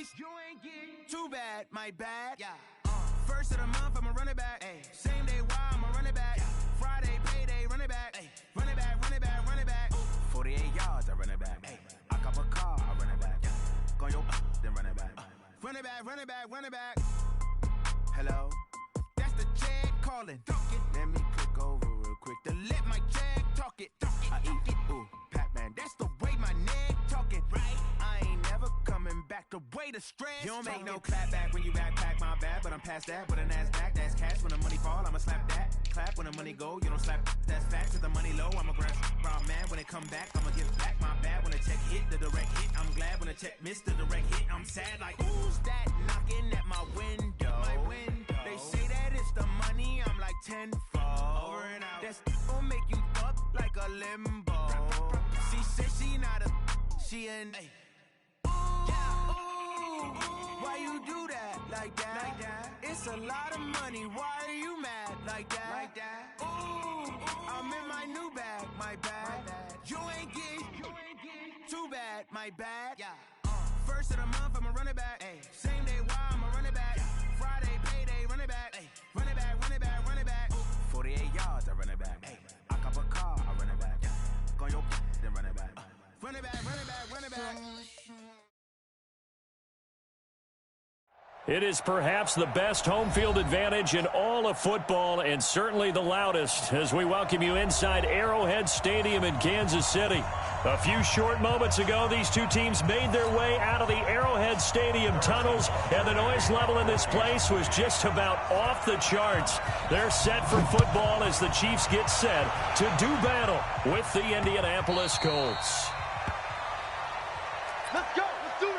geese. You ain't get too bad, my bad. Yeah. First of the month, I'ma run it back. Ay. Same day, why I'ma run it back. Yeah. Friday, payday, run it back. Ay. Run it back, run it back, run it back. 48 yards, I run it back. Ay. I cop a car, I run it back. Yeah. Go your then run it back. Run it back, run it back, run it back. Hello, that's the check calling. Let me click over real quick to let my check talk it. I eat it, ooh, Pac-Man, that's the way my neck talking. Right, I ain't never coming back the way the stress. You don't make no clap back when you backpack, my bad, but I'm past that. With a NASDAQ, that's cash. When the money fall, I'ma slap that. Clap when the money go, you don't slap. That's facts. If the money low, I'ma grab. Raw man, when it come back, I'ma give back. My bad when the check hit, the direct hit. I'm glad when the check missed the direct hit. I'm sad like, who's that knocking at my window? My window. They say that it's the money, I'm like tenfold. Over and out. That's gon' make you up like a limbo. She said she not a, she an. Why you do that like that? Like that? It's a lot of money. Why are you mad like that? Like that? Ooh, I'm in my new bag, my bad. You ain't get too bad, my bad. Yeah. First of the month, I'ma run it back. Ay. Same day, why I'ma run it back. Yeah. Friday, payday, run it back. Ay. Run it back, run it back, run it back. 48 yards, I run it back. Ay. I cop a car, I run it back. Yeah. Go your then run it back. Run it back, run it back, run it back. It is perhaps the best home field advantage in all of football and certainly the loudest as we welcome you inside Arrowhead Stadium in Kansas City. A few short moments ago, these two teams made their way out of the Arrowhead Stadium tunnels, and the noise level in this place was just about off the charts. They're set for football as the Chiefs get set to do battle with the Indianapolis Colts. Let's go. Let's do this.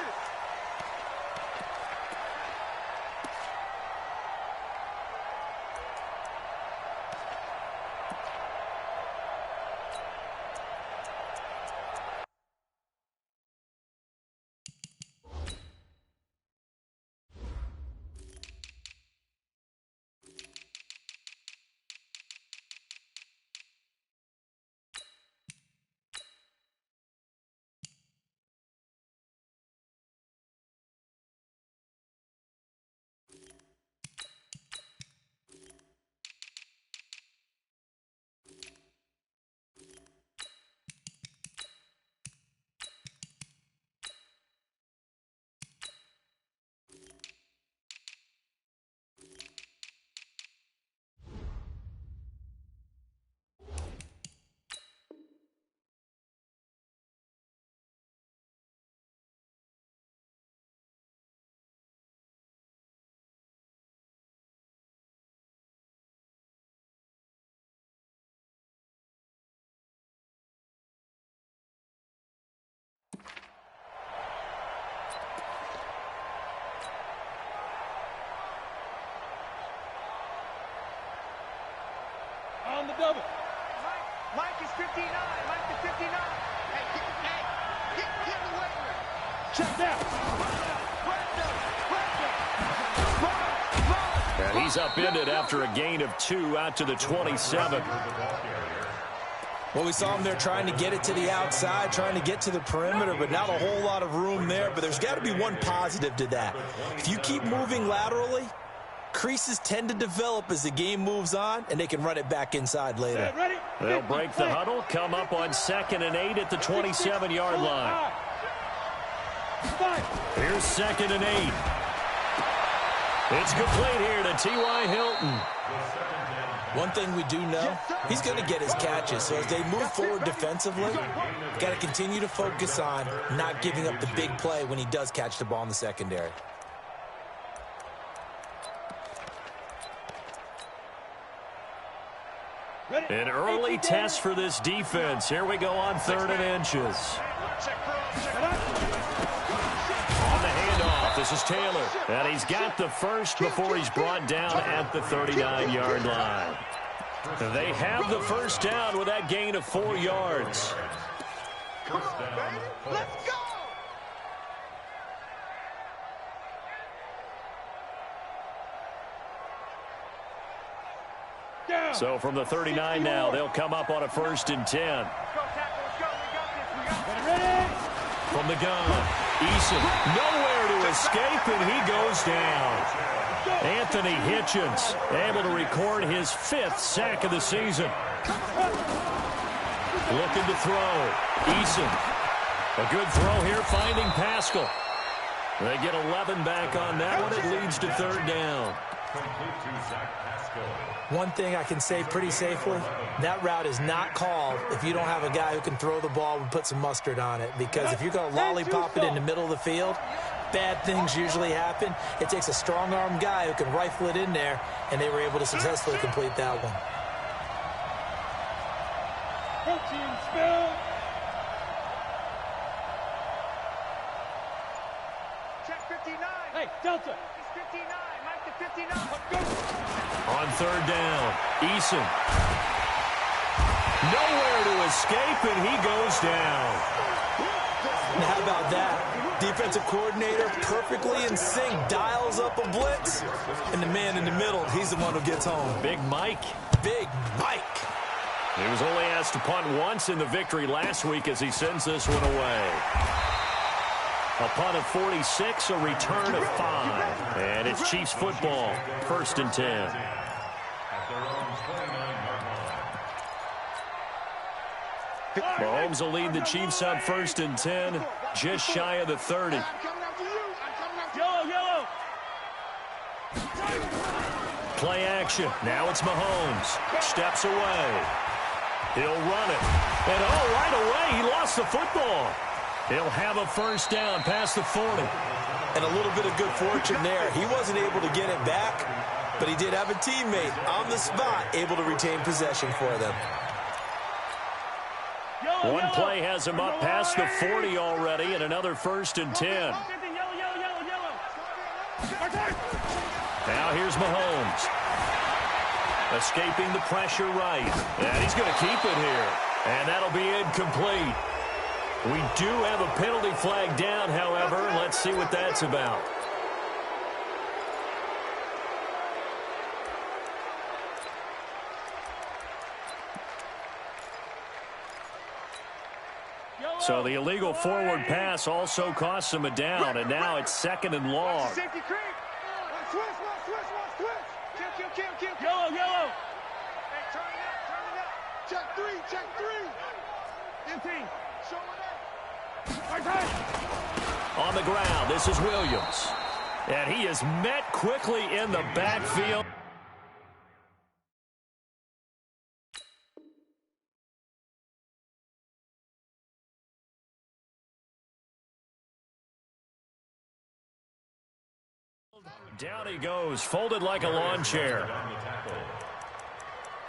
On the double. Mike is 59. Mike is 59. Hey, get away from it. Check down. And he's upended after a gain of 2 out to the 27. Well, we saw him there trying to get it to the outside, trying to get to the perimeter, but not a whole lot of room there. But there's got to be one positive to that. If you keep moving laterally, creases tend to develop as the game moves on, and they can run it back inside later. They'll break the huddle, come up on 2nd and 8 at the 27-yard line. Here's 2nd and 8. It's complete here to T.Y. Hilton. One thing we do know, he's going to get his catches. So as they move forward defensively, got to continue to focus on not giving up the big play when he does catch the ball in the secondary. An early test for this defense. Here we go on 3rd and inches. On the handoff, this is Taylor. And he's got the first before he's brought down at the 39-yard line. They have the first down with that gain of 4 yards. Come on, baby. Let's go. So from the 39 now, they'll come up on a 1st and 10. From the gun, Eason nowhere to escape, and he goes down. Anthony Hitchens able to record his 5th sack of the season. Looking to throw. Eason. A good throw here, finding Pascal. They get 11 back on that one. It leads to 3rd down. One thing I can say pretty safely, that route is not called if you don't have a guy who can throw the ball and put some mustard on it. Because if you're going to lollipop it in the middle of the field, bad things usually happen. It takes a strong-arm guy who can rifle it in there, and they were able to successfully complete that one. Check 59. Hey, Delta. It's 59. Mike to 59. On 3rd down, Eason. Nowhere to escape, and he goes down. And how about that? Defensive coordinator perfectly in sync, dials up a blitz, and the man in the middle, he's the one who gets home. Big Mike. Big Mike. He was only asked to punt once in the victory last week as he sends this one away. A punt of 46, a return of 5. And it's Chiefs football, 1st and 10. Mahomes will lead the Chiefs up 1st and 10, just shy of the 30. Yellow. Play action. Now it's Mahomes. Steps away. He'll run it. And right away, he lost the football. He'll have a 1st down past the 40. And a little bit of good fortune there. He wasn't able to get it back, but he did have a teammate on the spot able to retain possession for them. One play has him up past the 40 already, and another 1st and 10. Now here's Mahomes. Escaping the pressure right. And he's going to keep it here. And that'll be incomplete. We do have a penalty flag down, however. Let's see what that's about. So the illegal forward pass also costs him a down, and now it's 2nd and long. Safety creep. Switch. Kill. Yellow. Hey, turn it up. Check 3. Empty. Show it On the ground, this is Williams. And he is met quickly in the backfield. Down he goes, folded like a lawn chair.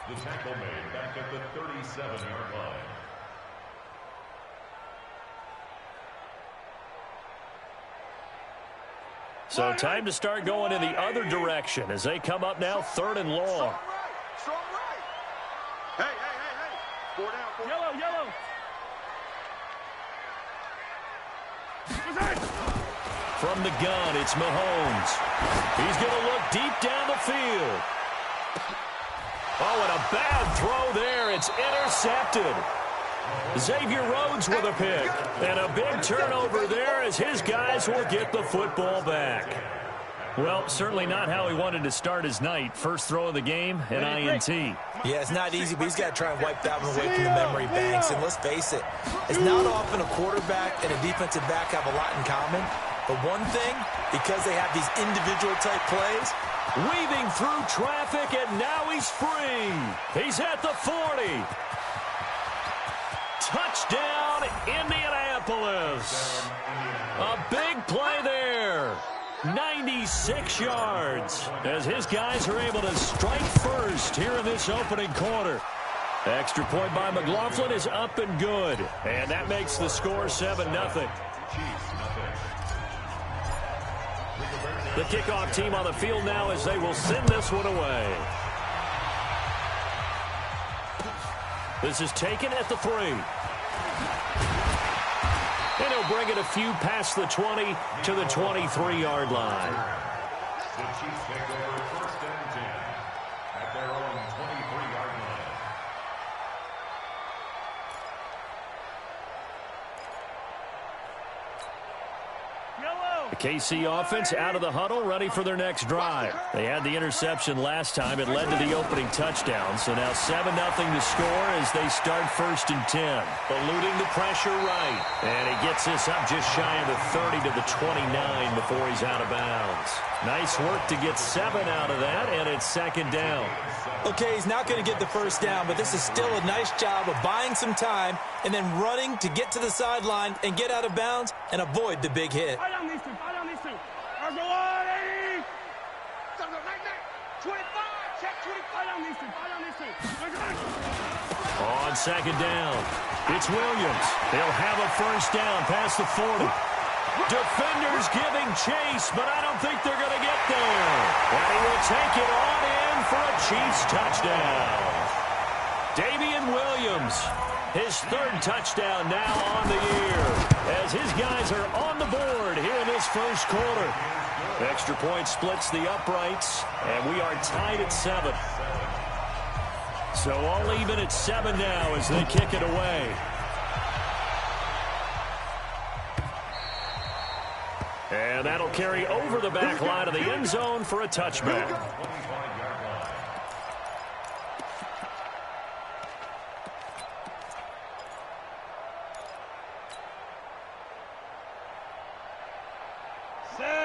The tackle made back at the 37-yard line. So time to start going in the other direction as they come up now 3rd and long. Strong right. Hey. 4 down. Yellow. From the gun, it's Mahomes. He's going to look deep down the field. Oh, and a bad throw there. It's intercepted. Xavier Rhodes with a pick. And a big turnover there as his guys will get the football back. Well, certainly not how he wanted to start his night. First throw of the game, an INT. Yeah, it's not easy, but he's got to try and wipe that one away from the memory banks. And let's face it, it's not often a quarterback and a defensive back have a lot in common. But one thing, because they have these individual type plays, weaving through traffic, and now he's free. He's at the 40. Touchdown, Indianapolis. A big play there. 96 yards as his guys are able to strike first here in this opening quarter. Extra point by McLaughlin is up and good. And that makes the score 7-0. The kickoff team on the field now as they will send this one away. This is taken at the 3. And he'll bring it a few past the 20 to the 23-yard line. The Chiefs take over 1st and 10 at their own 23-yard line. The KC offense out of the huddle, ready for their next drive. They had the interception last time. It led to the opening touchdown. So now 7-0 to score as they start 1st and 10. Eluding the pressure right. And he gets this up just shy of the 30 to the 29 before he's out of bounds. Nice work to get 7 out of that, and it's 2nd down. Okay, he's not going to get the 1st down, but this is still a nice job of buying some time and then running to get to the sideline and get out of bounds and avoid the big hit. Fight on these two. Fight on these two. 25. Check 25. Fight on these two. Fight on these two. On 2nd down, it's Williams. They'll have a 1st down past the 40. Defenders giving chase, but I don't think they're going to get there. And he will take it on in for a Chiefs touchdown. Damian Williams, his 3rd touchdown now on the year, as his guys are on the board here in this 1st quarter. Extra point splits the uprights, and we are tied at 7. So all even at 7 now as they kick it away. And that'll carry over the back line of the end zone for a touchback.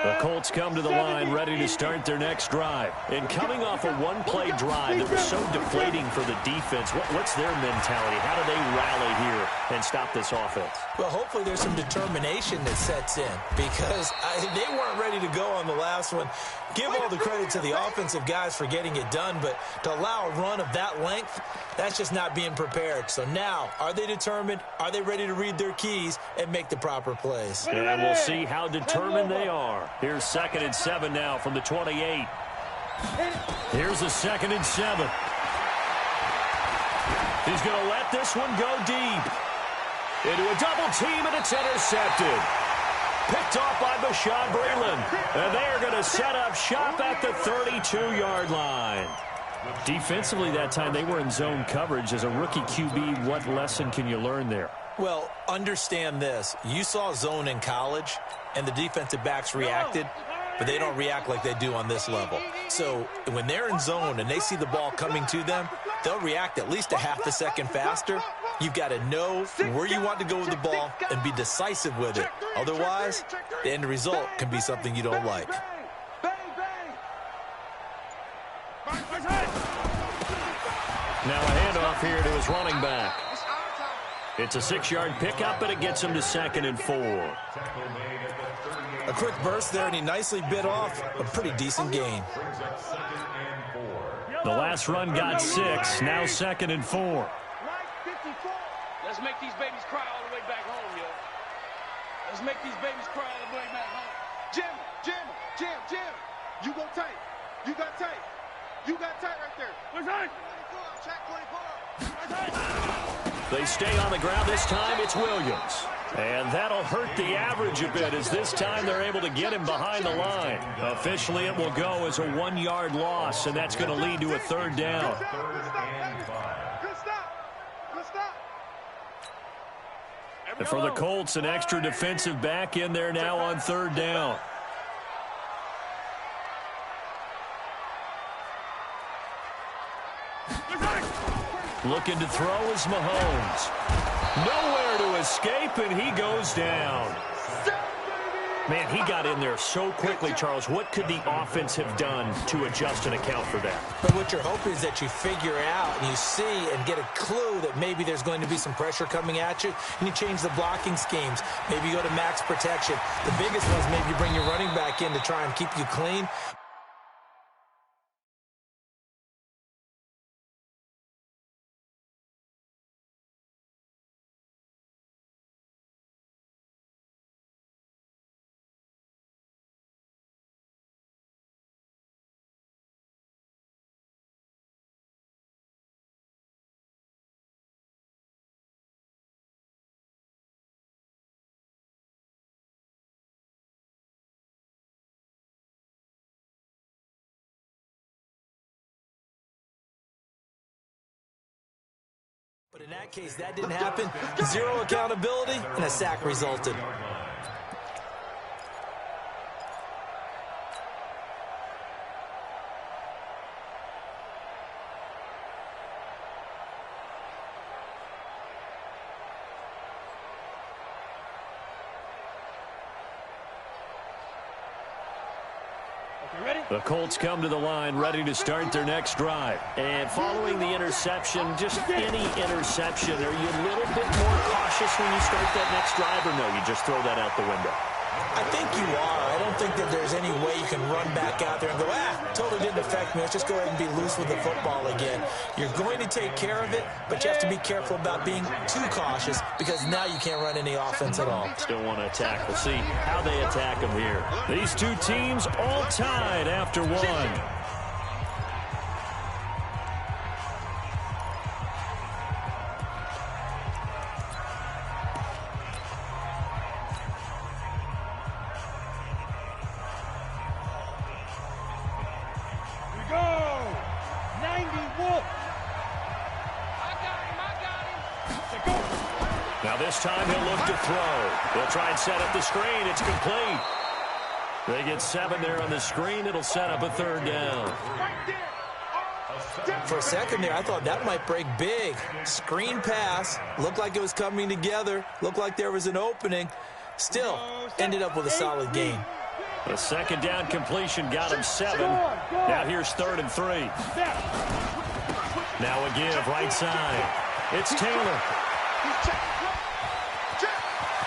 The Colts come to the line ready to start their next drive. And coming off a one-play drive that was so deflating for the defense, what's their mentality? How do they rally here and stop this offense? Well, hopefully there's some determination that sets in because they weren't ready to go on the last one. Give all the credit to the offensive guys for getting it done, but to allow a run of that length, that's just not being prepared. So now, are they determined? Are they ready to read their keys and make the proper plays? And we'll see how determined they are. Here's 2nd and 7 now from the 28. Here's a 2nd and 7. He's going to let this one go deep. Into a double team, and it's intercepted. Picked off by Bashaud Breeland. And they are going to set up shop at the 32-yard line. Defensively that time, they were in zone coverage. As a rookie QB, what lesson can you learn there? Well, understand this. You saw zone in college, and the defensive backs reacted, but they don't react like they do on this level. So when they're in zone and they see the ball coming to them, they'll react at least a half a second faster. You've got to know where you want to go with the ball and be decisive with it. Otherwise, the end result can be something you don't like. Now a handoff here to his running back. It's a 6-yard pickup, but it gets him to 2nd and 4. A quick burst there, and he nicely bit off a pretty decent gain. The last run got 6, now 2nd and 4. Let's make these babies cry all the way back home, yo. Let's make these babies cry all the way back home. Jim. You go tight. You got tight. You got tight right there. What's right? 24. Check 24. They stay on the ground this time. It's Williams. And that'll hurt the average a bit as this time they're able to get him behind the line. Officially, it will go as a 1-yard loss, and that's going to lead to a 3rd down. And for the Colts, an extra defensive back in there now on 3rd down. Looking to throw is Mahomes. Nowhere to escape, and he goes down. Man, he got in there so quickly, Charles. What could the offense have done to adjust and account for that? But what you're hoping is that you figure out and you see and get a clue that maybe there's going to be some pressure coming at you, and you change the blocking schemes. Maybe you go to max protection. The biggest one is maybe you bring your running back in to try and keep you clean. But in that case, that didn't happen. Zero accountability, and a sack resulted. The Colts come to the line ready to start their next drive. And following the interception, just any interception, are you a little bit more cautious when you start that next drive, or no, you just throw that out the window? I think you are. I don't think that there's any way you can run back out there and go, totally didn't affect me. Let's just go ahead and be loose with the football again. You're going to take care of it, but you have to be careful about being too cautious because now you can't run any offense at all. Still want to attack. We'll see how they attack them here. These two teams all tied after one. This time he'll look to throw. They'll try and set up the screen. It's complete. They get 7 there on the screen. It'll set up a third down. For a second there, I thought that might break big. Screen pass. Looked like it was coming together. Looked like there was an opening. Still ended up with a solid gain. The second down completion got him 7. Now here's 3rd and 3. Now a give right side. It's Taylor.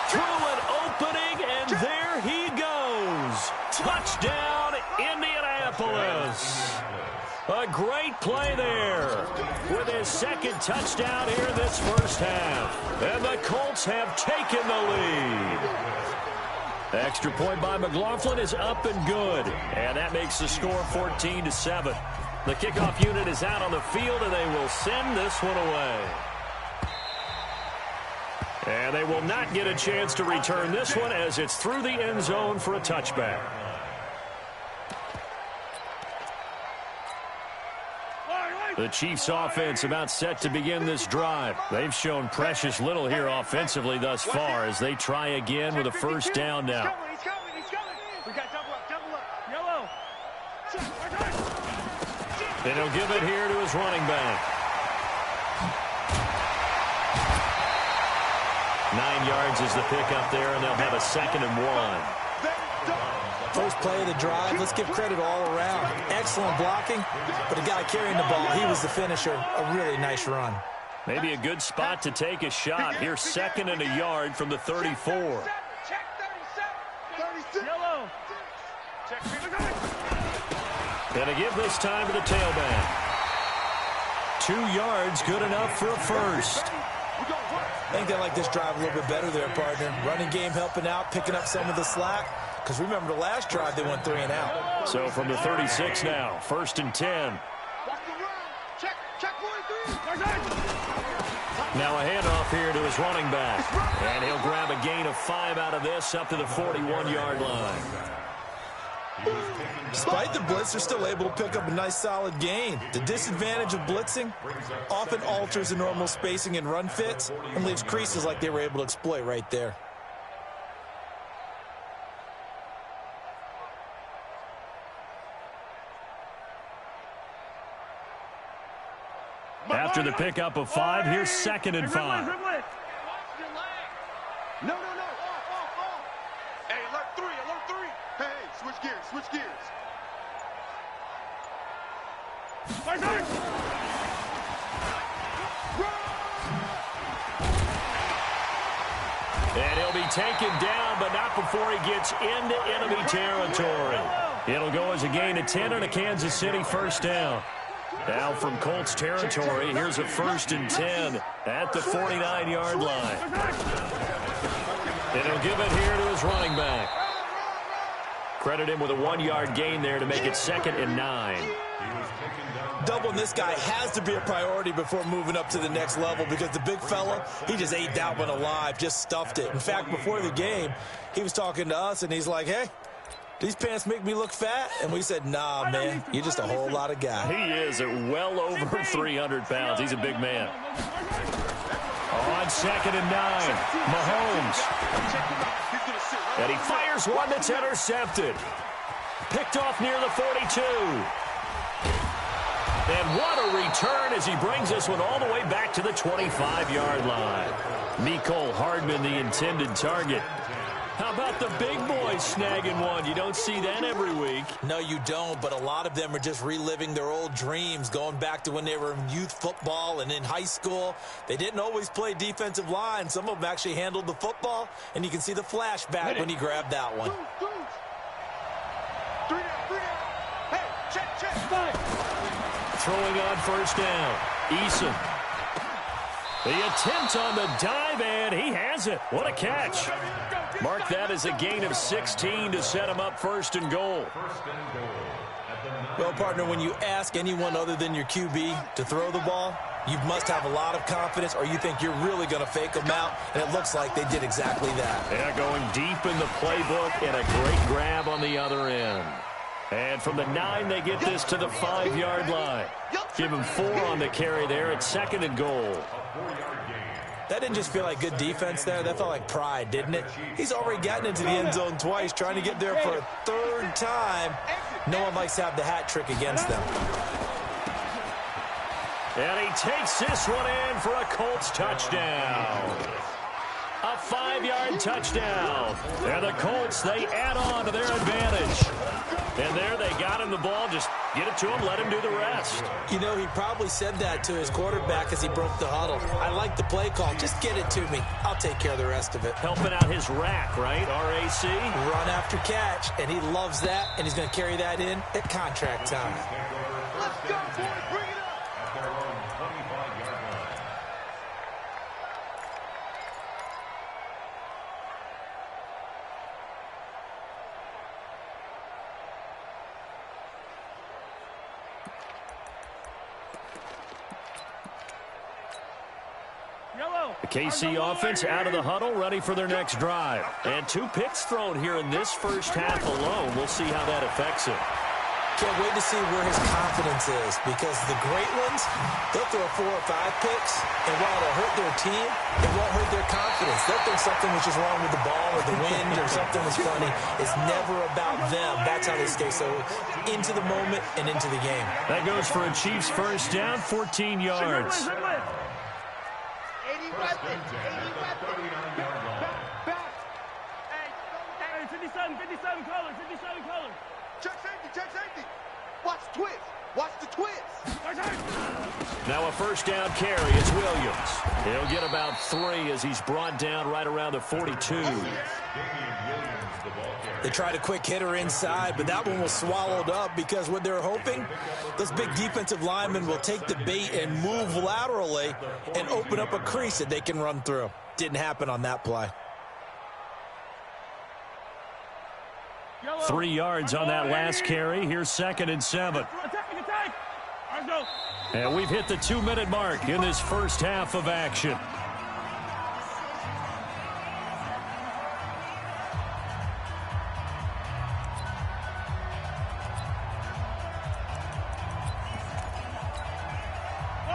Through an opening, and there he goes. Touchdown, Indianapolis. A great play there with his second touchdown here in this first half. And the Colts have taken the lead. The extra point by McLaughlin is up and good. And that makes the score 14-7. The kickoff unit is out on the field, and they will send this one away. And they will not get a chance to return this one as it's through the end zone for a touchback. The Chiefs offense about set to begin this drive. They've shown precious little here offensively thus far as they try again with a first down now. He's coming. We got double up. Yellow. And he'll give it here to his running back. 9 yards is the pickup there, and they'll have a 2nd and 1. First play of the drive, let's give credit all around. Excellent blocking, but the guy carrying the ball, he was the finisher. A really nice run. Maybe a good spot to take a shot. Here's 2nd and a yard from the 34. Check 37. Yellow. And a give this time to the tailback. 2 yards, good enough for a first. I think they like this drive a little bit better there, partner. Running game helping out, picking up some of the slack. Because remember, the last drive, they went 3 and out. So from the 36 now, 1st and 10. Check 43. Now a handoff here to his running back. And he'll grab a gain of 5 out of this up to the 41-yard line. Despite the blitz, they're still able to pick up a nice solid gain. The disadvantage of blitzing often alters the normal spacing and run fits and leaves creases like they were able to exploit right there. After the pickup of 5, here's 2nd and 5. No. Hey, alert 3. Hey, switch gears. And he'll be taken down, but not before he gets into enemy territory. It'll go as a gain of 10 and a Kansas City first down. Now from Colts territory, here's a 1st and 10 at the 49-yard line. And he'll give it here to his running back. Credit him with a 1-yard gain there to make it 2nd and 9. Doubling this guy has to be a priority before moving up to the next level because the big fella, he just ate that one alive, just stuffed it. In fact, before the game, he was talking to us, and he's like, hey, these pants make me look fat? And we said, nah, man, you're just a whole lot of guy. He is at well over 300 pounds. He's a big man. On 2nd and 9, Mahomes. And he fires one that's intercepted. Picked off near the 42. And what a return as he brings this one all the way back to the 25-yard line. Mecole Hardman, the intended target. How about the big boys snagging one? You don't see that every week. No, you don't, but a lot of them are just reliving their old dreams, going back to when they were in youth football and in high school. They didn't always play defensive line. Some of them actually handled the football, and you can see the flashback when he grabbed that one. Hey, check. Throwing on first down. Eason. The attempt on the dive, and he has it. What a catch. Mark that as a gain of 16 to set him up first and goal. Well, partner, when you ask anyone other than your QB to throw the ball, you must have a lot of confidence, or you think you're really going to fake them out, and it looks like they did exactly that. Yeah, going deep in the playbook, and a great grab on the other end. And from the 9, they get this to the 5-yard line. Give him 4 on the carry there at second and goal. That didn't just feel like good defense there. That felt like pride, didn't it? He's already gotten into the end zone twice, trying to get there for a 3rd time. No one likes to have the hat trick against them. And he takes this one in for a Colts touchdown. A 5-yard touchdown. And the Colts, they add on to their advantage. And there they got him the ball. Just get it to him, let him do the rest. You know, he probably said that to his quarterback as he broke the huddle. I like the play call. Just get it to me. I'll take care of the rest of it. Helping out his rack, right? RAC? Run after catch, and he loves that, and he's going to carry that in at contract time. Let's go, boys. Bring it up. At their own 25-yard line. The KC offense out of the huddle, ready for their next drive. And 2 picks thrown here in this first half alone. We'll see how that affects it. Can't wait to see where his confidence is, because the great ones, they'll throw 4 or 5 picks, and while it'll hurt their team, it won't hurt their confidence. They'll think something was just wrong with the ball or the wind or something was funny. It's never about them. That's how they stay so into the moment and into the game. That goes for a Chiefs first down, 14 yards. 80 weapons. 80 weapons. Back. Hey, 57 colors. Check safety. Watch the twist. Now a first down carry is Williams. He'll get about 3 as he's brought down right around the 42. They tried a quick hitter inside, but that one was swallowed up because what they're hoping, those big defensive linemen will take the bait and move laterally and open up a crease that they can run through. Didn't happen on that play. 3 yards on that last carry. Here's 2nd and 7. And we've hit the 2-minute mark in this first half of action.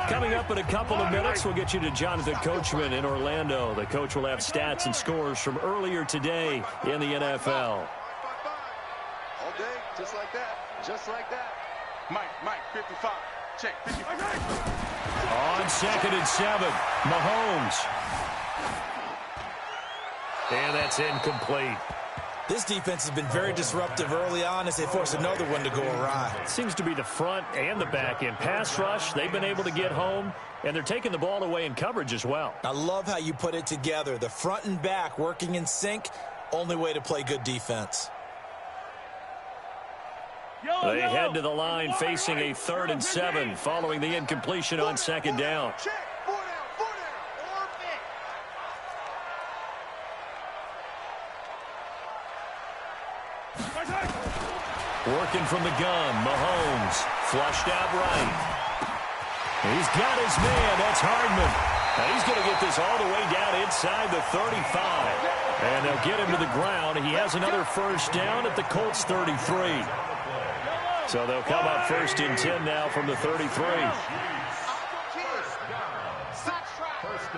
Coming up in a couple of minutes, we'll get you to Jonathan Coachman in Orlando. The coach will have stats and scores from earlier today in the NFL. All day, just like that. Mike, 55. Check, 55. On 2nd and 7, Mahomes. And that's incomplete. This defense has been very disruptive early on as they force another one to go awry. Seems to be the front and the back end. Pass rush, they've been able to get home, and they're taking the ball away in coverage as well. I love how you put it together. The front and back working in sync, only way to play good defense. They head to the line facing a 3rd and 7 following the incompletion on 2nd down. Check. 4 down. Orbit. Working from the gun, Mahomes. Flushed out right. He's got his man. That's Hardman. Now he's going to get this all the way down inside the 35. And they'll get him to the ground. He has another first down at the Colts 33. So they'll come up 1st and 10 now from the 33. First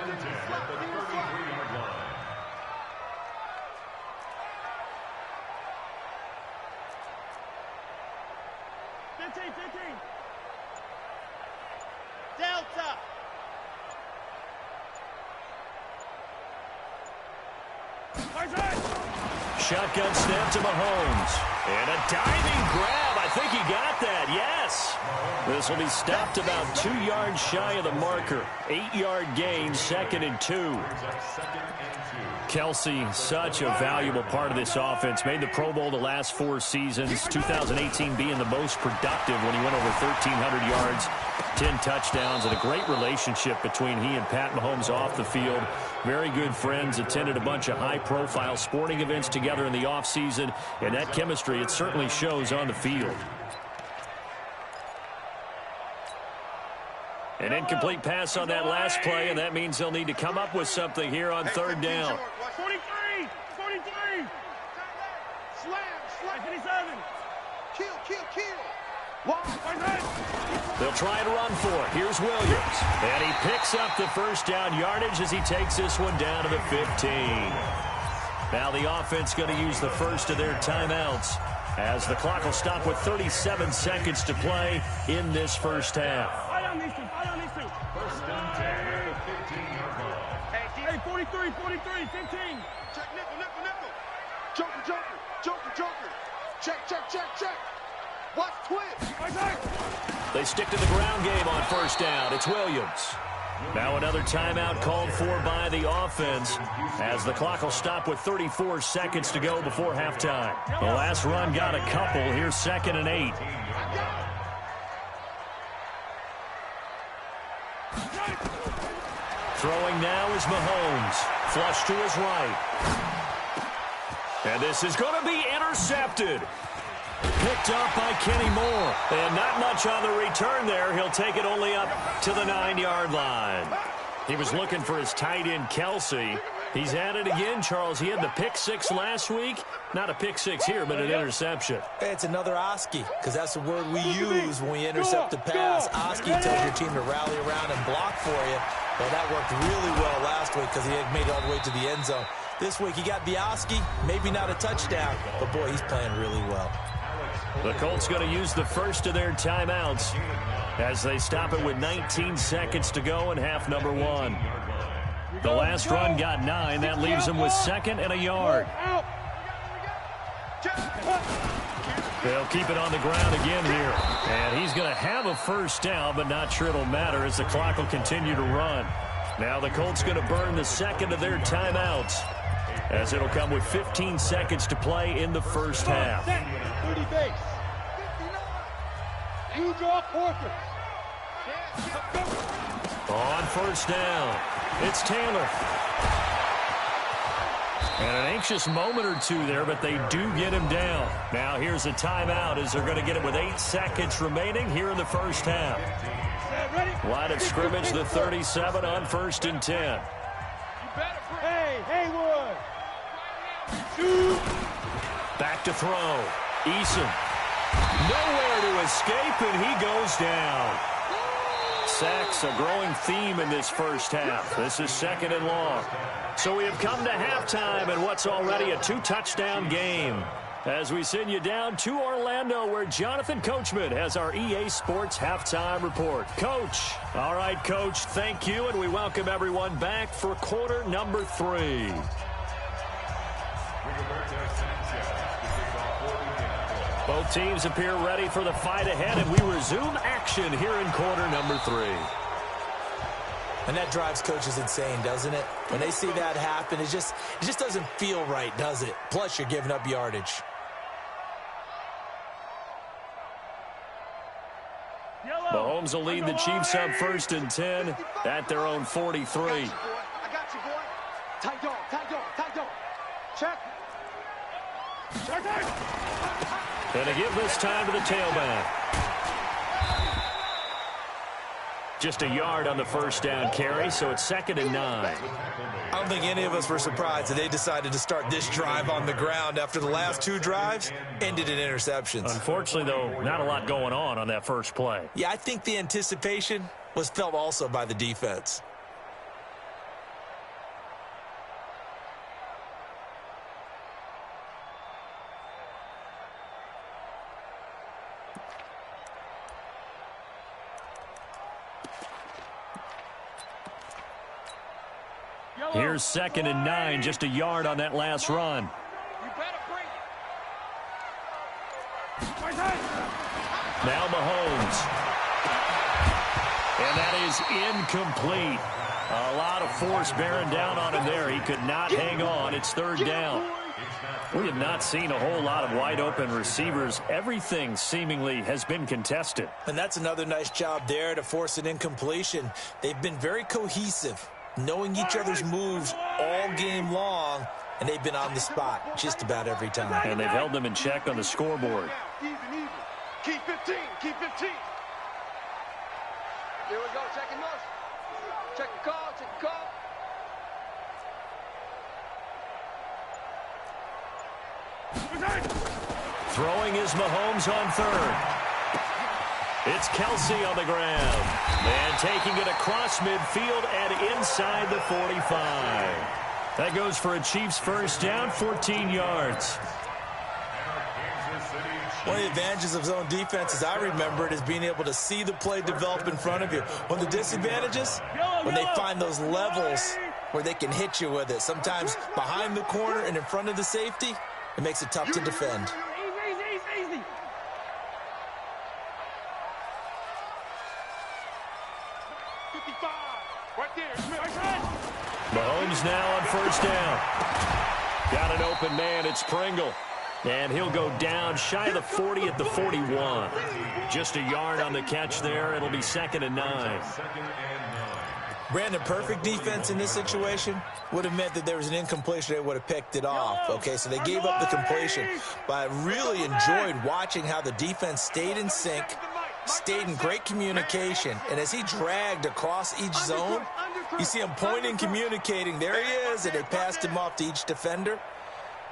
and 10 at the 33-yard line. Delta. Right. shotgun snap to Mahomes. And a diving grab. I think he got that. Yes. This will be stopped about 2 yards shy of the marker. 8-yard gain, 2nd and 2. Kelsey, such a valuable part of this offense. Made the Pro Bowl the last 4 seasons. 2018 being the most productive when he went over 1,300 yards, 10 touchdowns, and a great relationship between he and Pat Mahomes off the field. Very good friends, attended a bunch of high-profile sporting events together in the offseason, and that chemistry, it certainly shows on the field. An incomplete pass on that last play, and that means they'll need to come up with something here on 3rd down. 43! Slam! 57! Kill! They'll try to run for it. Here's Williams. And he picks up the first down yardage as he takes this one down to the 15. Now the offense going to use the first of their timeouts as the clock will stop with 37 seconds to play in this first half. First and 10 at the 15-yard line. Hey, 43, 15. Check, nickel. Joker. Check. Watch twist. They stick to the ground game on first down. It's Williams. Now another timeout called for by the offense as the clock will stop with 34 seconds to go before halftime. The last run got a couple. Here's 2nd and 8. Throwing now is Mahomes. Flush to his right. And this is going to be intercepted. Picked up by Kenny Moore. And not much on the return there. He'll take it only up to the 9-yard line. He was looking for his tight end, Kelsey. He's at it again, Charles. He had the pick 6 last week. Not a pick 6 here, but an interception. It's another Oski, because that's the word we use when we intercept the pass. Oski tells your team to rally around and block for you. Well, that worked really well last week because he had made it all the way to the end zone. This week he got the Oski, maybe not a touchdown, but boy, he's playing really well. The Colts going to use the first of their timeouts as they stop it with 19 seconds to go in half number 1. The last run got 9. That leaves them with 2nd and a yard. They'll keep it on the ground again here. And he's going to have a first down, but not sure it'll matter as the clock will continue to run. Now the Colts going to burn the 2nd of their timeouts as it'll come with 15 seconds to play in the first half. 30 base. You draw quarters. On first down, it's Taylor. And an anxious moment or two there, but they do get him down. Now here's a timeout as they're going to get it with 8 seconds remaining here in the first half. Line of scrimmage, the 37 on 1st and 10. Hey, Haywood. Back to throw. Eason. Nowhere to escape, and he goes down. Sacks, a growing theme in this first half. This is 2nd and long. So we have come to halftime in what's already a 2-touchdown game. As we send you down to Orlando, where Jonathan Coachman has our EA Sports halftime report. Coach. All right, Coach, thank you, and we welcome everyone back for quarter number 3. Both teams appear ready for the fight ahead, and we resume action here in quarter number 3. And that drives coaches insane, doesn't it? When they see that happen, it just doesn't feel right, does it? Plus, you're giving up yardage. Mahomes will lead the Chiefs up 1st and 10 at their own 43. I got you, boy. Tight dog. Check. And they give this time to the tailback. Just a yard on the first down carry, so it's 2nd and 9. I don't think any of us were surprised that they decided to start this drive on the ground after the last 2 drives ended in interceptions. Unfortunately, though, not a lot going on that first play. Yeah, I think the anticipation was felt also by the defense. Here's 2nd and 9, just a yard on that last run. Now Mahomes. And that is incomplete. A lot of force bearing down on him there. He could not hang on. It's third down. We have not seen a whole lot of wide-open receivers. Everything seemingly has been contested. And that's another nice job there to force an incompletion. They've been very cohesive, knowing each other's moves all game long, and they've been on the spot just about every time. And they've held them in check on the scoreboard. Even. Keep 15. Keep 15. Here we go. Check and motion. Check the call. Check the call. Throwing is Mahomes on third. It's Kelsey on the ground. And taking it across midfield and inside the 45. That goes for a Chiefs first down, 14 yards. One of the advantages of zone defense, as I remember it, is being able to see the play develop in front of you. One of the disadvantages, when they find those levels where they can hit you with it. Sometimes behind the corner and in front of the safety, it makes it tough to defend. Easy. Right there. Mahomes now on first down. Got an open man. It's Pringle. And he'll go down shy of the 40 at the 41. Just a yard on the catch there. It'll be 2nd and 9. Brandon, perfect defense in this situation would have meant that there was an incompletion. They would have picked it off. Okay, so they gave up the completion. But I really enjoyed watching how the defense stayed in sync, stayed in great communication. And as he dragged across each zone, you see him pointing, communicating. There he is, and they passed him off to each defender.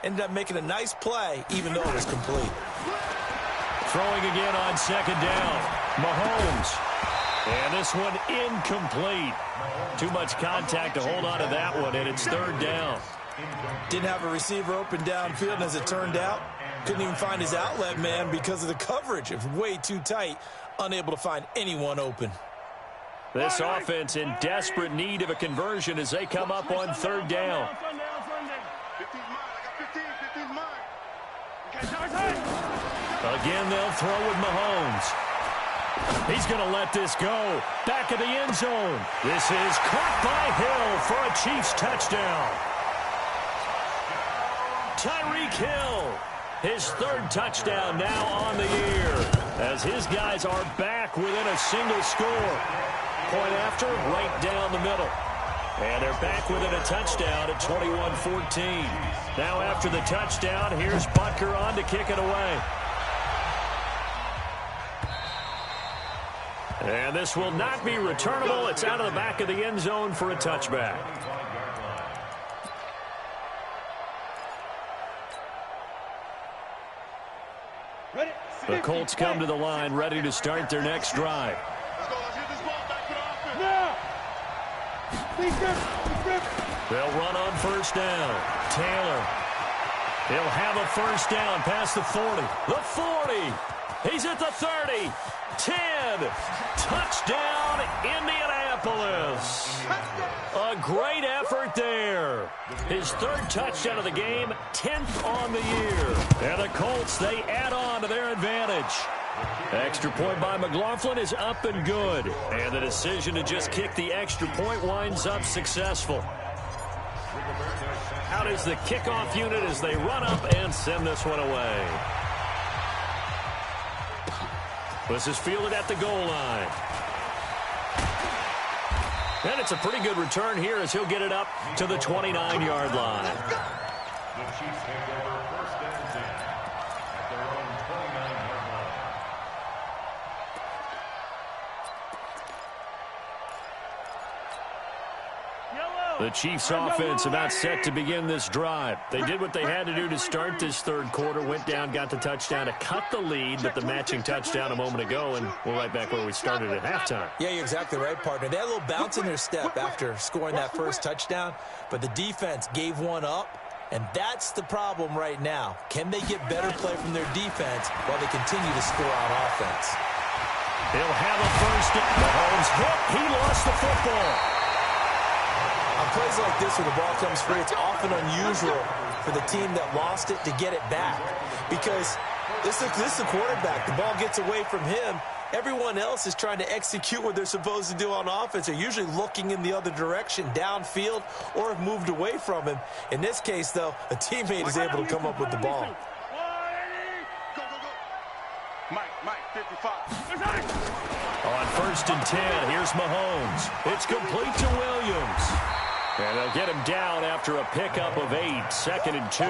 Ended up making a nice play, even though it was complete. Throwing again on 2nd down. Mahomes. And this one incomplete. Too much contact to hold on to that one, and it's 3rd down. Didn't have a receiver open downfield, and as it turned out, couldn't even find his outlet man because of the coverage. It was way too tight, unable to find anyone open. This offense in desperate need of a conversion as they come up on 3rd down. Again, they'll throw with Mahomes. He's going to let this go. Back of the end zone. This is caught by Hill for a Chiefs touchdown. Tyreek Hill, his 3rd touchdown now on the year, as his guys are back within a single score. Point after, right down the middle. And they're back within a touchdown at 21-14. Now after the touchdown, here's Butker on to kick it away. And this will not be returnable. It's out of the back of the end zone for a touchback. The Colts come to the line, ready to start their next drive. They'll run on first down. Taylor. He'll have a first down past the 40. The 40. He's at the 30. 10. Touchdown, Indianapolis. A great effort there. His 3rd touchdown of the game, 10th on the year. And the Colts, they add on to their advantage. Extra point by McLaughlin is up and good. And the decision to just kick the extra point winds up successful. Out is the kickoff unit as they run up and send this one away. This is fielded at the goal line. And it's a pretty good return here as he'll get it up to the 29-yard line. The Chiefs take over 1st and 10 at their own 29-yard line. The Chiefs offense about set to begin this drive. They did what they had to do to start this 3rd quarter, went down, got the touchdown to cut the lead, but the matching touchdown a moment ago, and we're right back where we started at halftime. Yeah, you're exactly right, partner. They had a little bounce in their step after scoring that first touchdown, but the defense gave one up, and that's the problem right now. Can they get better play from their defense while they continue to score on offense? He'll have a first down. Mahomes hit. He lost the football. On plays like this where the ball comes free, it's often unusual for the team that lost it to get it back because This is the quarterback. The ball gets away from him. Everyone else is trying to execute what they're supposed to do on offense. They're usually looking in the other direction, downfield, or have moved away from him. In this case, though, a teammate is able to come up with the ball. Mike, 55. On 1st and 10, here's Mahomes. It's complete to Williams. And they'll get him down after a pickup of 8, 2nd and 2.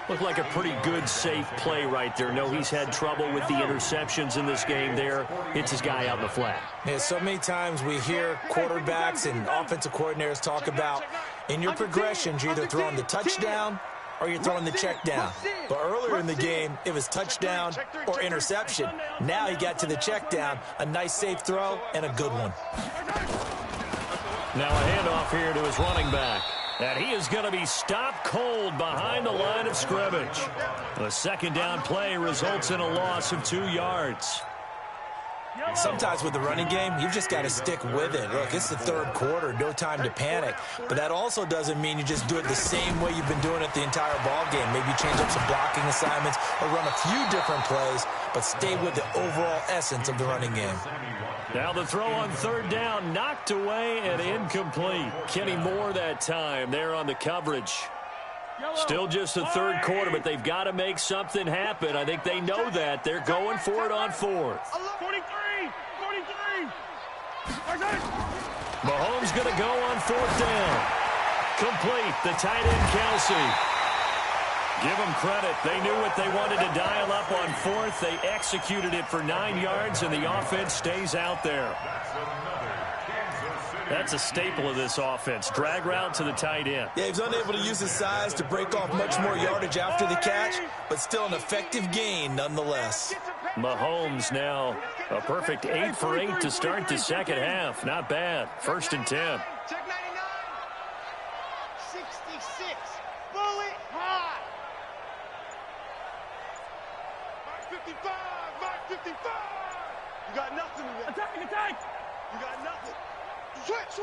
Looked like a pretty good, safe play right there. No, he's had trouble with the interceptions in this game there. Hits his guy out in the flat. Yeah, so many times we hear quarterbacks and offensive coordinators talk about in your progressions, you're either throwing the touchdown or you're throwing the check down. But earlier in the game, it was touchdown or interception. Now he got to the check down, a nice safe throw, and a good one. Now a handoff here to his running back. And he is going to be stopped cold behind the line of scrimmage. The 2nd down play results in a loss of 2 yards. Sometimes with the running game, you've just got to stick with it. Look, it's the 3rd quarter, no time to panic. But that also doesn't mean you just do it the same way you've been doing it the entire ball game. Maybe change up some blocking assignments or run a few different plays, but stay with the overall essence of the running game. Now the throw on 3rd down, knocked away and incomplete. Kenny Moore that time there on the coverage. Still just the 3rd quarter, but they've got to make something happen. I think they know that. They're going for it on 4th. 43. Mahomes going to go on 4th down. Complete, the tight end Kelsey. Give them credit. They knew what they wanted to dial up on 4th. They executed it for 9 yards, and the offense stays out there. That's a staple of this offense. Drag route to the tight end. Yeah, he's unable to use his size to break off much more yardage after the catch, but still an effective gain nonetheless. Mahomes now a perfect 8 for 8 to start the 2nd half. Not bad. 1st and 10. Check 99. 66. Bullet high. Mark 55. Mark 55. You got nothing to that. Attack. You got nothing. Switch.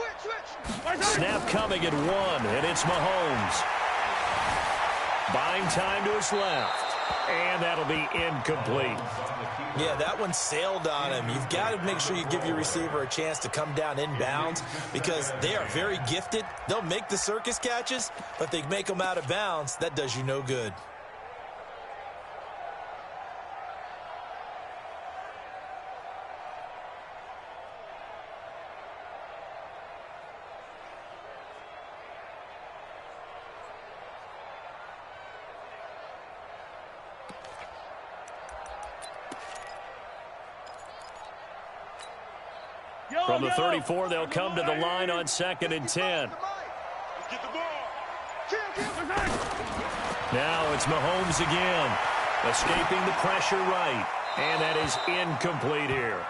Snap coming at 1, and it's Mahomes. Buying time to his left, and that'll be incomplete. Yeah, that one sailed on him. You've got to make sure you give your receiver a chance to come down inbounds because they are very gifted. They'll make the circus catches, but they make them out of bounds. That does you no good. From the 34, they'll come to the line on 2nd and 10. Get the ball. Now it's Mahomes again. Escaping the pressure right. And that is incomplete here.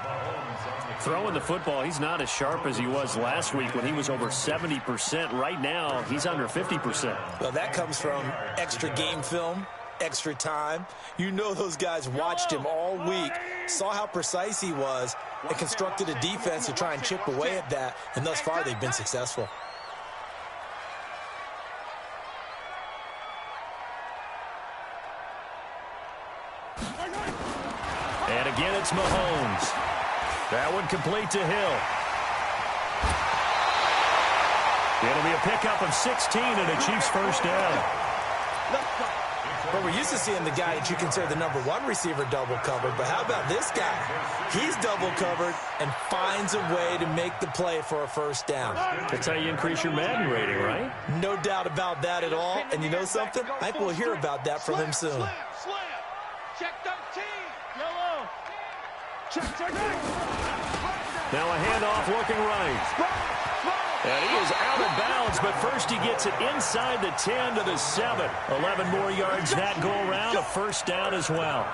Throwing the football, he's not as sharp as he was last week when he was over 70%. Right now, he's under 50%. Well, that comes from extra game film, extra time. You know those guys watched him all week, saw how precise he was, and constructed a defense to try and chip away at that, and thus far they've been successful. And again, it's Mahomes. That one complete to Hill. It'll be a pickup of 16 and a Chiefs 1st down. But we're used to seeing the guy that you consider the #1 receiver double covered. But how about this guy? He's double covered and finds a way to make the play for a 1st down. That's how you increase your Madden rating, right? No doubt about that at all. And you know something? I think we'll hear about that from him soon. Slam. Check 13. Yellow. Check. Now a handoff looking right. And he is out of bounds, but first he gets it inside the 10 to the 7. 11 more yards that go around, a 1st down as well.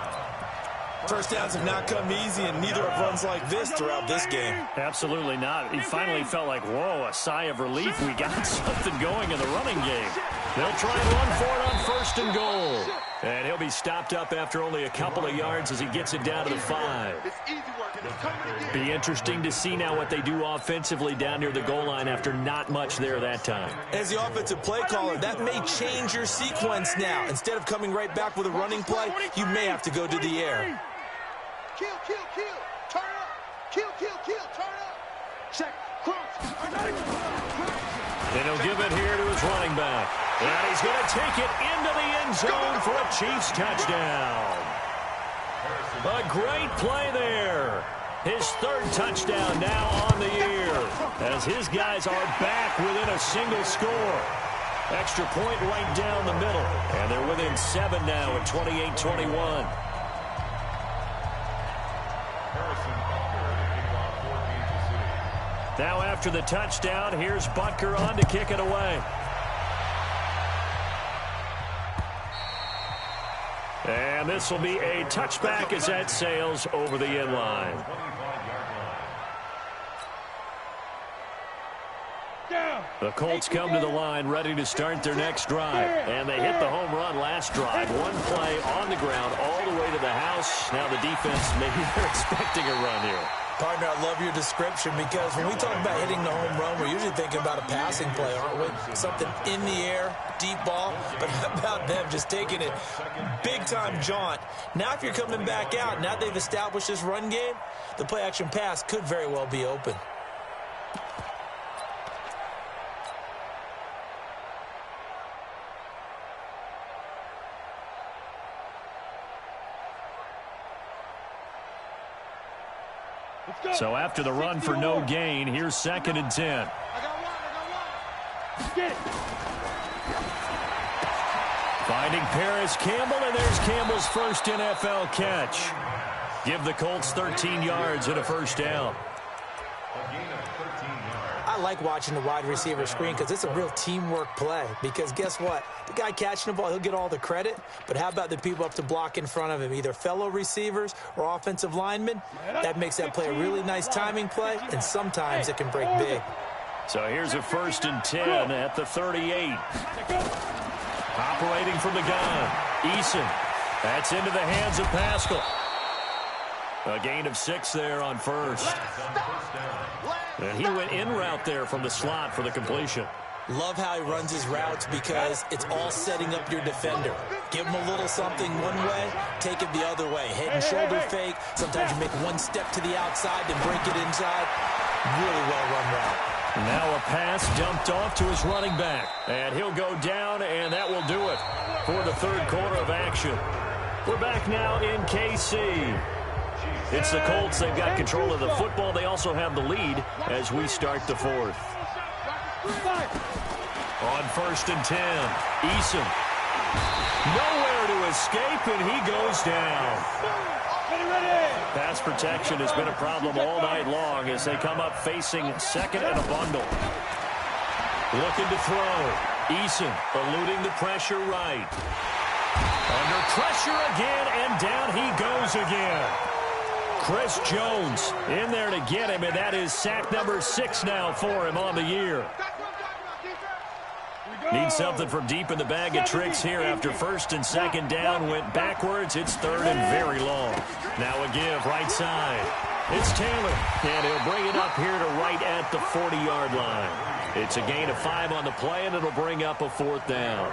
1st downs have not come easy, and neither have runs like this throughout this game. Absolutely not. He finally felt like, whoa, a sigh of relief. We got something going in the running game. They'll try and run for it on 1st and goal. And he'll be stopped up after only a couple of yards as he gets it down to the 5. It's easy work, and it's coming again. Be interesting to see now what they do offensively down near the goal line after not much there that time. As the offensive play caller, that may change your sequence now. Instead of coming right back with a running play, you may have to go to the air. Kill, turn up. Kill, turn up. Check, cross. And he'll give it here to his running back. And he's going to take it into the end zone for a Chiefs touchdown. A great play there. His third touchdown now on the year as his guys are back within a single score. Extra point right down the middle. And they're within 7 now at 28-21. Now after the touchdown, here's Butker on to kick it away. And this will be a touchback as that sails over the end line. The Colts come to the line ready to start their next drive. And they hit the home run last drive. One play on the ground all the way to the house. Now the defense, maybe they're expecting a run here. Partner, I love your description because when we talk about hitting the home run, we're usually thinking about a passing play, aren't we? Something in the air, deep ball. But how about them just taking it big-time jaunt? Now if you're coming back out, now they've established this run game, the play-action pass could very well be open. So after the run for no gain, here's 2nd and 10. I got one. Get it. Finding Paris Campbell, and there's Campbell's first NFL catch. Give the Colts 13 yards and a first down. I like watching the wide receiver screen because it's a real teamwork play. Because guess what? The guy catching the ball, he'll get all the credit. But how about the people up to block in front of him, either fellow receivers or offensive linemen? That makes that play a really nice timing play, and sometimes it can break big. So here's a 1st and 10 at the 38. Operating from the gun, Eason. That's into the hands of Pascal. A gain of 6 there on first. And he went in route there from the slot for the completion. Love how he runs his routes because it's all setting up your defender. Give him a little something one way, take it the other way. Head and shoulder fake. Sometimes you make one step to the outside, then break it inside. Really well-run route. Now a pass dumped off to his running back. And he'll go down, and that will do it for the third quarter of action. We're back now in KC. It's the Colts. They've got control of the football. They also have the lead as we start the fourth. On 1st and 10, Eason. Nowhere to escape, and he goes down. Pass protection has been a problem all night long as they come up facing 2nd and a bundle. Looking to throw. Eason eluding the pressure right. Under pressure again, and down he goes again. Chris Jones in there to get him, and that is sack number 6 now for him on the year. Needs something from deep in the bag of tricks here after 1st and 2nd down. Went backwards. It's 3rd and very long. Now a give right side. It's Taylor, and he'll bring it up here to right at the 40-yard line. It's a gain of 5 on the play, and it'll bring up a 4th down.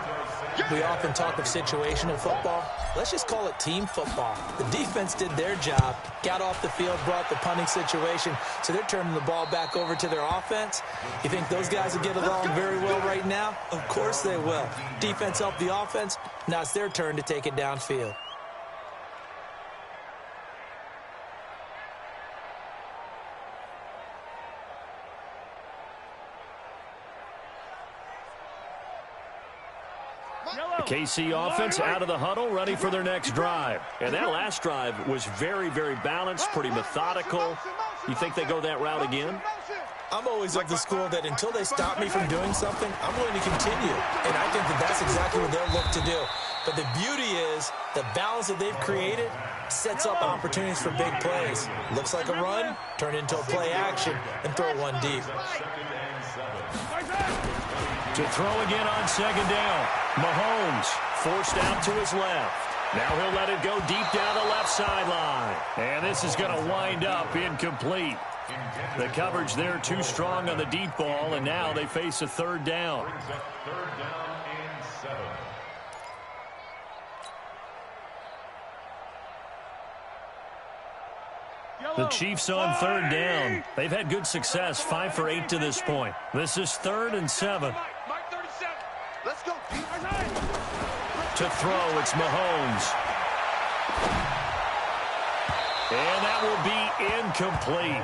We often talk of situational football. Let's just call it team football. The defense did their job, got off the field, brought the punting situation, so they're turning the ball back over to their offense. You think those guys will get along very well right now? Of course they will. Defense helped the offense. Now it's their turn to take it downfield. The KC offense out of the huddle, ready for their next drive. And that last drive was very, very balanced, pretty methodical. You think they go that route again? I'm always of the school that until they stop me from doing something, I'm going to continue. And I think that that's exactly what they'll look to do. But the beauty is the balance that they've created sets up opportunities for big plays. Looks like a run, turn into a play action, and throw one deep. To throw again on 2nd down. Mahomes forced out to his left. Now he'll let it go deep down the left sideline. And this is going to wind up incomplete. The coverage there too strong on the deep ball, and now they face a third down. Third down and 7. The Chiefs on third down. They've had good success, 5 for 8 to this point. This is 3rd and 7. Mike 37. Let's go. To throw, it's Mahomes. And that will be incomplete.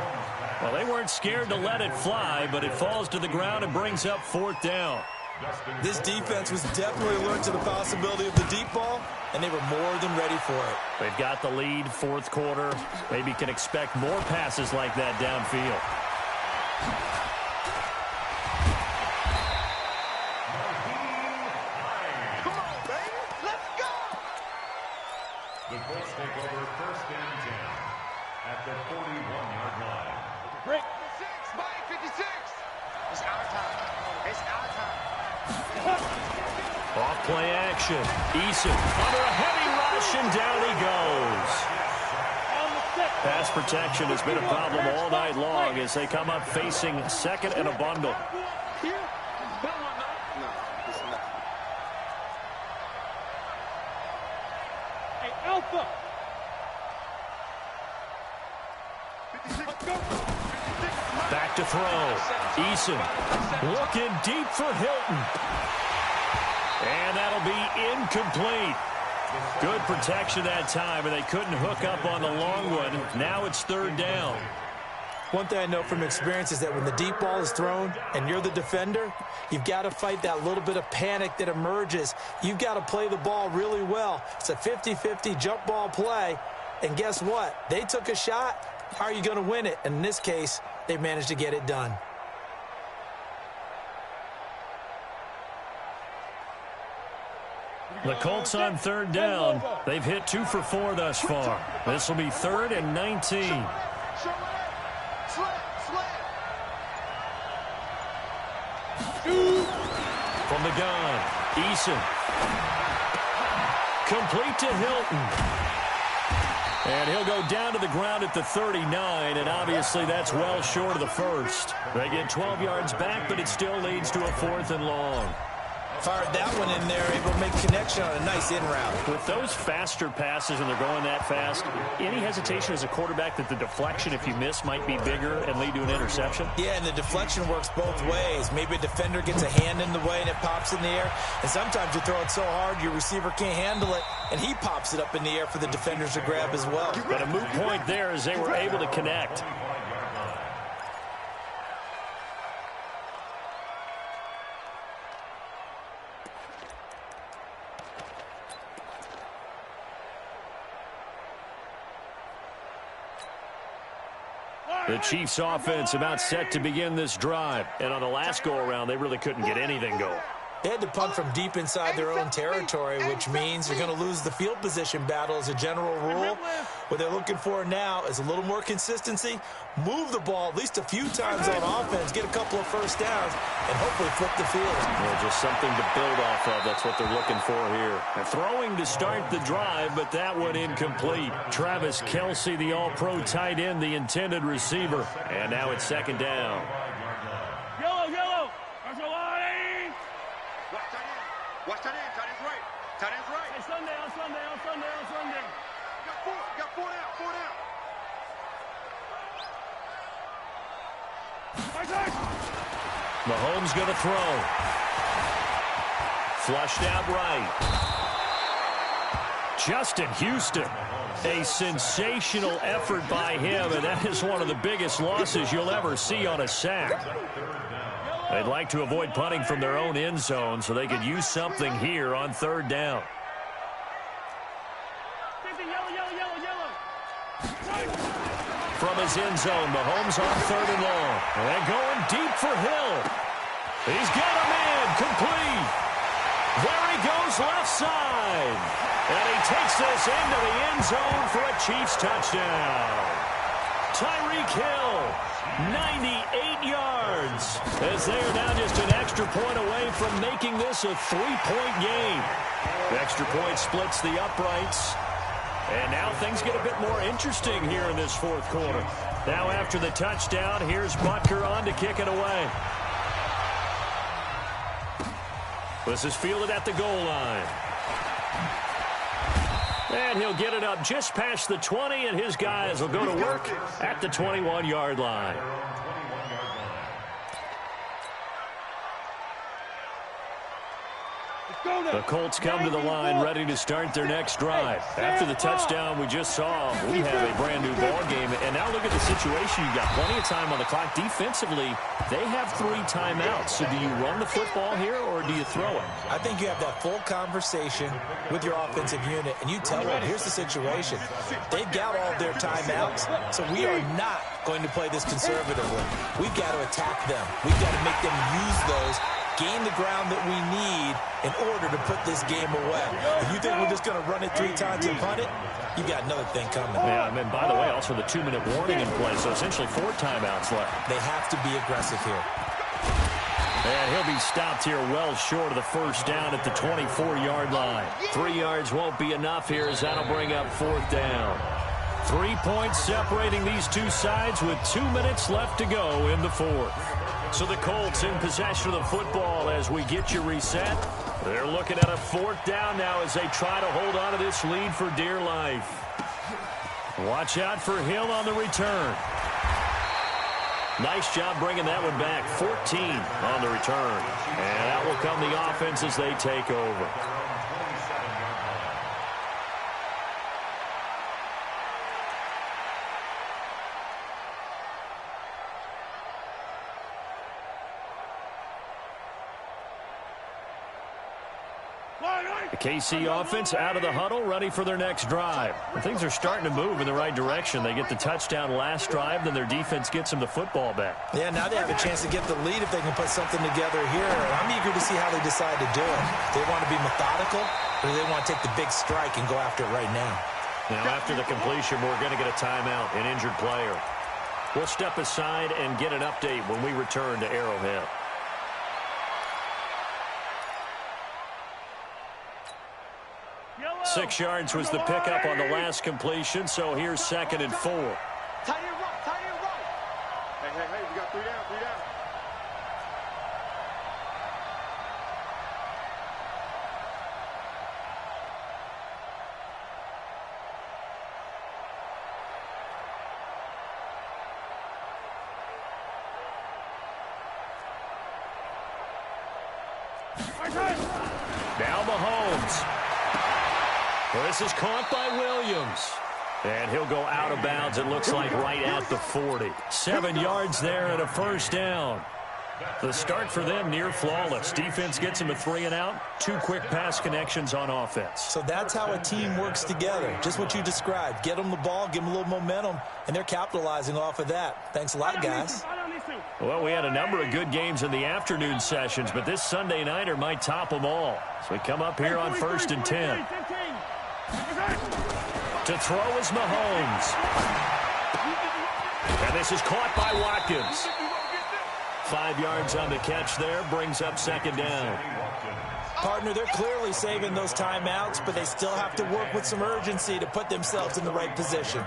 Well, they weren't scared to let it fly, but it falls to the ground and brings up 4th down. This defense was definitely alert to the possibility of the deep ball, and they were more than ready for it. They've got the lead, 4th quarter. Maybe can expect more passes like that downfield. Come on, baby. Let's go. The Colts take over 1st and 10 at the 41-yard line. Break. 56, Mike 56. It's our time. It's our time. Off play action. Eason under a heavy rush, and down he goes. Pass protection has been a problem all night long as they come up facing 2nd and a bundle. Here. That one, no. No, it's not. Hey, Alpha. 56. Let's go. 56. Back to throw. Eason looking deep for Hilton. And that'll be incomplete. Good protection that time, and they couldn't hook up on the long one. Now it's 3rd down. One thing I know from experience is that when the deep ball is thrown and you're the defender, you've got to fight that little bit of panic that emerges. You've got to play the ball really well. It's a 50-50 jump ball play, and guess what? They took a shot. How are you going to win it? And in this case, they managed to get it done. The Colts on 3rd down. They've hit 2 for 4 thus far. This will be 3rd and 19. From the gun, Eason. Complete to Hilton. And he'll go down to the ground at the 39, and obviously that's well short of the first. They get 12 yards back, but it still leads to a 4th and long. Fired that one in there, able to make connection on a nice in route. With those faster passes and they're going that fast, any hesitation as a quarterback that the deflection, if you miss, might be bigger and lead to an interception? Yeah, and the deflection works both ways. Maybe a defender gets a hand in the way and it pops in the air. And sometimes you throw it so hard your receiver can't handle it, and he pops it up in the air for the defenders to grab as well. But a moot point there as they were able to connect. The Chiefs offense about set to begin this drive. And on the last go-around, they really couldn't get anything going. They had to punt from deep inside their own territory, which means they're going to lose the field position battle as a general rule. What they're looking for now is a little more consistency, move the ball at least a few times on offense, get a couple of first downs, and hopefully flip the field. Well, just something to build off of. That's what they're looking for here. And throwing to start the drive, but that one incomplete. Travis Kelce, the all-pro tight end, the intended receiver. And now it's 2nd down. Yellow, yellow. That's a line. Watch tight end. Watch tight end. Tight end's right. Tight end's right. Hey, Sunday, on Sunday, on Sunday, on Sunday. Got four down. 4 down. Mahomes going to throw. Flushed out right. Justin Houston. A sensational effort by him, and that is one of the biggest losses you'll ever see on a sack. They'd like to avoid punting from their own end zone so they could use something here on 3rd down. From his end zone, Mahomes on 3rd and long. And going deep for Hill. He's got him in, complete. There he goes left side. And he takes this into the end zone for a Chiefs touchdown. Tyreek Hill, 98 yards. As they are now just an extra point away from making this a 3-point game. The extra point splits the uprights. And now things get a bit more interesting here in this fourth quarter. Now after the touchdown, here's Butker on to kick it away. This is fielded at the goal line. And he'll get it up just past the 20, and his guys will go to work at the 21-yard line. The Colts come to the line ready to start their next drive. After the touchdown we just saw, we have a brand-new ball game. And now look at the situation. You've got plenty of time on the clock. Defensively, they have 3 timeouts. So do you run the football here or do you throw it? I think you have that full conversation with your offensive unit, and you tell them, here's the situation. They've got all their timeouts, so we are not going to play this conservatively. We've got to attack them. We've got to make them use those, gain the ground that we need in order to put this game away. If you think we're just going to run it 3 times and punt it, you've got another thing coming. Yeah, and by the way, also the 2-minute warning in play, so essentially 4 timeouts left. They have to be aggressive here. And he'll be stopped here well short of the first down at the 24-yard line. 3 yards won't be enough here as that'll bring up 4th down. 3 points separating these two sides with 2 minutes left to go in the fourth. So the Colts in possession of the football as we get you reset. They're looking at a 4th down now as they try to hold on to this lead for dear life. Watch out for Hill on the return. Nice job bringing that one back. 14 on the return. And out will come the offense as they take over. The KC offense out of the huddle, ready for their next drive. And things are starting to move in the right direction. They get the touchdown last drive, then their defense gets them the football back. Yeah, now they have a chance to get the lead if they can put something together here. I'm eager to see how they decide to do it. Do they want to be methodical, or do they want to take the big strike and go after it right now? Now, after the completion, we're going to get a timeout, an injured player. We'll step aside and get an update when we return to Arrowhead. Yellow. 6 yards was the pickup on the last completion, so here's 2nd and 4. Tie it right, tie it right. Hey, we got 3 down, 3 down. Now Mahomes. This is caught by Williams. And he'll go out of bounds, it looks like, right at the 40. 7 yards there and a first down. The start for them near flawless. Defense gets them a 3 and out. 2 quick pass connections on offense. So that's how a team works together. Just what you described. Get them the ball, give them a little momentum, and they're capitalizing off of that. Thanks a lot, guys. Well, we had a number of good games in the afternoon sessions, but this Sunday nighter might top them all. So we come up here on 1st and 10. To throw is Mahomes. And this is caught by Watkins. 5 yards on the catch there, brings up 2nd down. Partner, they're clearly saving those timeouts, but they still have to work with some urgency to put themselves in the right position.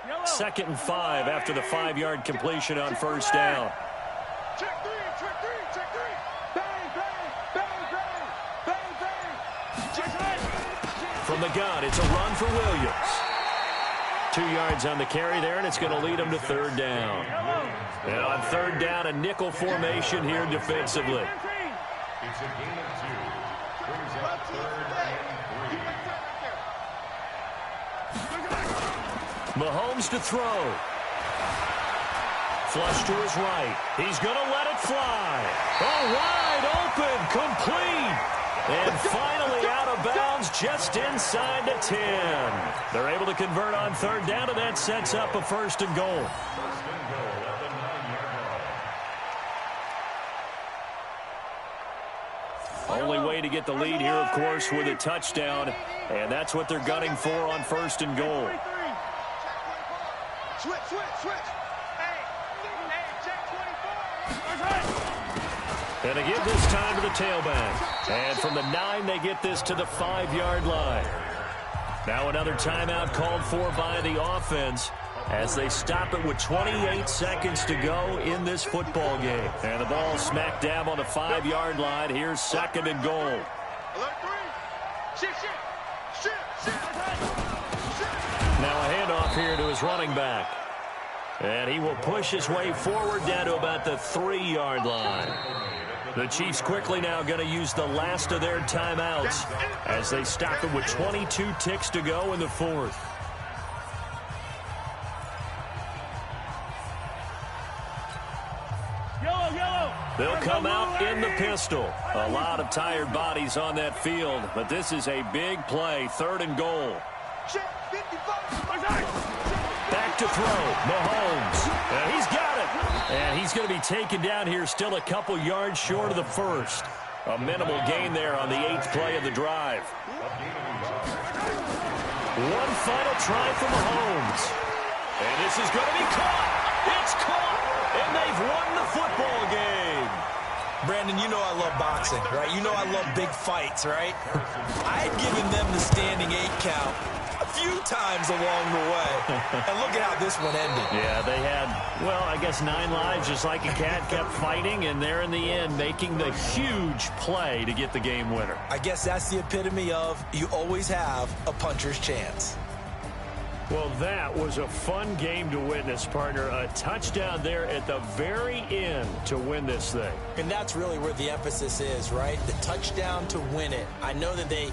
Yellow. 2nd and 5 after the 5-yard completion on 1st down. Check 3, check 3, check 3. Bang, bang, bang, bang, bang, bang. Check 3. From the gun, it's a run for Williams. 2 yards on the carry there, and it's going to lead them to 3rd down. And on 3rd down, a nickel formation here defensively. It's a gain of 2. Brings up 3rd and 3. Mahomes to throw. Flush to his right. He's going to let it fly. Oh, wide open, complete. And finally out of bounds, just inside the 10. They're able to convert on third down, and that sets up a 1st and goal. First and goal at the 9-yard line. Only way to get the lead here, of course, with a touchdown. And that's what they're gunning for on 1st and goal. Switch. And they give this time to the tailback. And from the 9, they get this to the 5-yard line. Now another timeout called for by the offense as they stop it with 28 seconds to go in this football game. And the ball smack dab on the 5-yard line. Here's 2nd and goal. Now a handoff here to his running back. And he will push his way forward down to about the 3-yard line. The Chiefs quickly now going to use the last of their timeouts as they stop it with 22 ticks to go in the 4th. They'll come out in the pistol. A lot of tired bodies on that field, but this is a big play. 3rd and goal. Back to throw. Mahomes. And he's got it. And he's going to be taken down here still a couple yards short of the 1st. A minimal gain there on the 8th play of the drive. One final try for Mahomes. And this is going to be caught. It's caught. And they've won the football game. Brandon, you know I love boxing, right? You know I love big fights, right? I had given them the standing 8 count a few times along the way. And look at how this one ended. Yeah, they had, well, I guess 9 lives, just like a cat, kept fighting, and they're in the end making the huge play to get the game winner. I guess that's the epitome of you always have a puncher's chance. Well, that was a fun game to witness, partner. A touchdown there at the very end to win this thing. And that's really where the emphasis is, right? The touchdown to win it. I know that they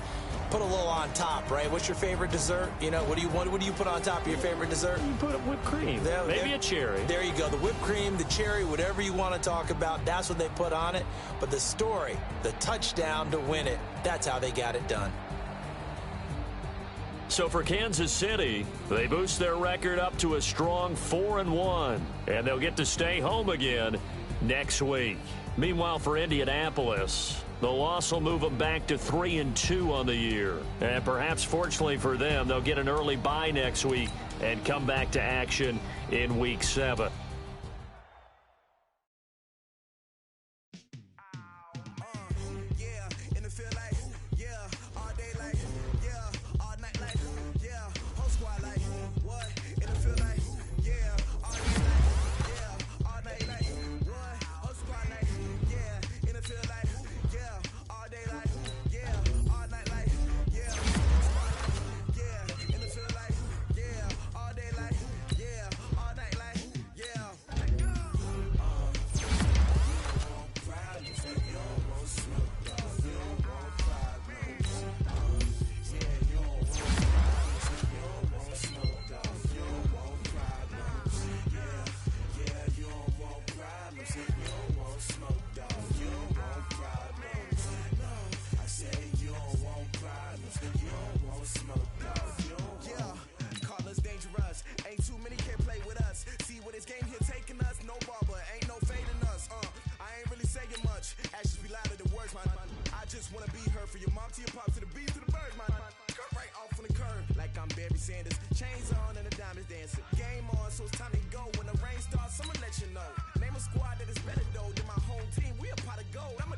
put a little on top, right? What's your favorite dessert? You know, what do you put on top of your favorite dessert? You put whipped cream. Maybe a cherry. There you go. The whipped cream, the cherry, whatever you want to talk about, that's what they put on it. But the story, the touchdown to win it, that's how they got it done. So for Kansas City, they boost their record up to a strong 4-1, and they'll get to stay home again next week. Meanwhile, for Indianapolis, the loss will move them back to 3-2 on the year. And perhaps fortunately for them, they'll get an early bye next week and come back to action in Week 7. Sanders, chains on and the diamonds dancing. Game on, so it's time to go. When the rain starts, I'ma let you know. Name a squad that is better though than my home team. We a pot of gold. I'ma